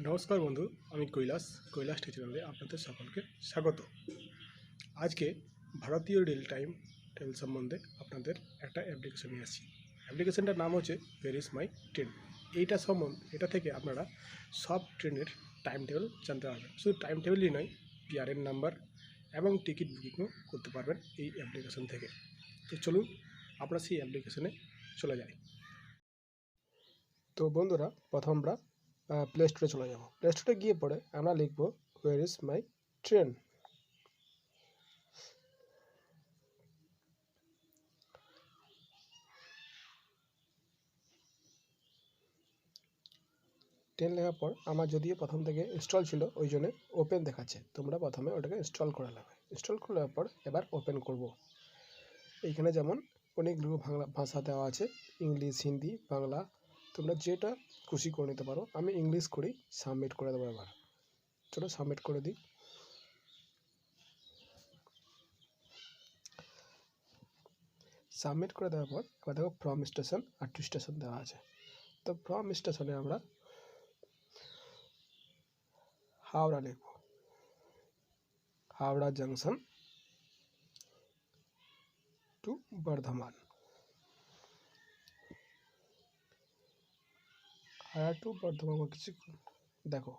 নমস্কার বন্ধু, আমি কৈলাস চ্যানেলে আপনাদের সকলকে স্বাগত। আজকে ভারতীয় রেল টাইম টেবিল সম্বন্ধে আপনাদের একটা অ্যাপ্লিকেশন নিয়ে আসছি। অ্যাপ্লিকেশনটার নাম হচ্ছে ওয়্যার ইজ মাই ট্রেন। এটা থেকে আপনারা সব ট্রেনের টাইম টেবিল জানতে পারবেন। শুধু টাইম টেবিলই নয়, পিআরএন নাম্বার এবং টিকিট বুকিংও করতে পারবেন এই অ্যাপ্লিকেশন থেকে। তো চলুন আমরা সেই অ্যাপ্লিকেশনে চলে যাই। তো বন্ধুরা, প্রথম আমরা প্লে স্টোরে চলে যাব। প্লে স্টোরে গিয়ে পরে আমরা লিখব where is my train. Train লেখার পর আমার যদিও প্রথম থেকে ইনস্টল ছিল, ওই জন্য ওপেন দেখাচ্ছে। তোমরা প্রথমে ওটাকে ইনস্টল করে নেবে। ইনস্টল করে নেওয়ার পর এবার ওপেন করব। এইখানে যেমন অনেকগুলো ভাষা দেওয়া আছে, ইংলিশ, হিন্দি, বাংলা। তোমরা যেটা খুশি করে নিতে পারো। আমি ইংলিশ করি, সাবমিট করে দেবো। এবার চলো সাবমিট করে দিই। সাবমিট করে দেওয়ার পর এবার দেখো ফ্রম স্টেশন আর টু স্টেশন দেওয়া আছে। তো ফ্রম স্টেশনে আমরা হাওড়া লিখব। Howrah junction to Bardhaman. Howrah to Bardhaman কিছু দেখো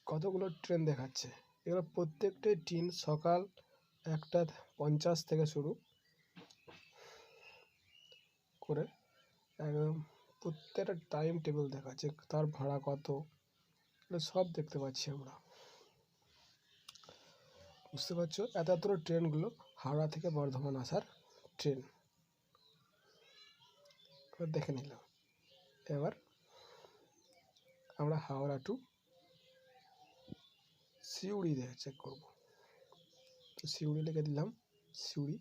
কতগুলো ট্রেন দেখাচ্ছে। এগুলো প্রত্যেকটাই ট্রেন সকাল 1:50 থেকে শুরু করে একদম প্রত্যেকটা টাইম টেবিল দেখাচ্ছে, তার ভাড়া কত, সব দেখতে পাচ্ছি আমরা। বুঝতে পারছো, এত ট্রেনগুলো হাওড়া থেকে বর্ধমান আসার ট্রেন দেখে নিলাম। এবার আমরা হাওড়া টু সিউড়ি চেক করব। তো সিউড়ি লিখে দিলাম। সিউড়ি,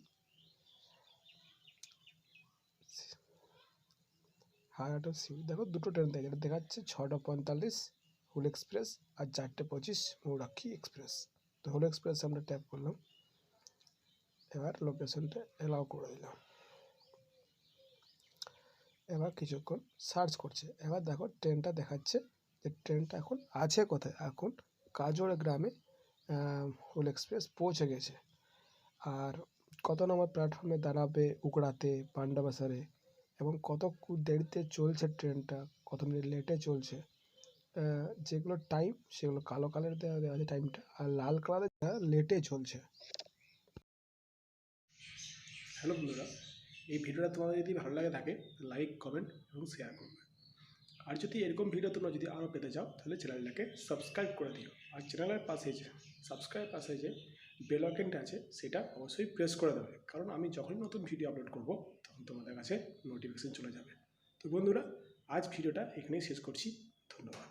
হাওড়া টু সিউড়ি। দেখো দুটো ট্রেন দেখাচ্ছে 6:45 হুল এক্সপ্রেস আর 4:25 ময়ূরাক্ষী এক্সপ্রেস। তো হুল এক্সপ্রেস আমরা ট্যাপ করলাম। এবার লোকেশনটা অ্যালাউ করে দিলাম। এবার কিছুক্ষণ সার্চ করছে। এবার দেখো ট্রেনটা দেখাচ্ছে যে ট্রেনটা এখন আছে কোথায়। এখন কাজোড় গ্রামে হুল এক্সপ্রেস পৌঁছে গেছে। আর কত নম্বর প্ল্যাটফর্মে দাঁড়াবে উকড়াতে, পান্ডাবাসারে, এবং কত দেরিতে চলছে ট্রেনটা, কত মিনিট লেটে চলছে। যেগুলো টাইম সেগুলো কালো কালারে দেওয়া আছে টাইমটা, আর লাল কালারে লেটে চলছে। হ্যালো বন্ধুরা, এই ভিডিওটা তোমাদের যদি ভালো লাগে থাকে লাইক, কমেন্ট এবং শেয়ার করবে। আর যদি এরকম ভিডিও তোমরা যদি আরও পেতে চাও তাহলে চ্যানেলটাকে সাবস্ক্রাইব করে দিও। আর চ্যানেলের পাশে যে বেল আইকনটা আছে সেটা অবশ্যই প্রেস করে দেবে, কারণ আমি যখনই নতুন ভিডিও আপলোড করব তখন তোমাদের কাছে নোটিফিকেশন চলে যাবে। তো বন্ধুরা, আজ ভিডিওটা এখানেই শেষ করছি। ধন্যবাদ।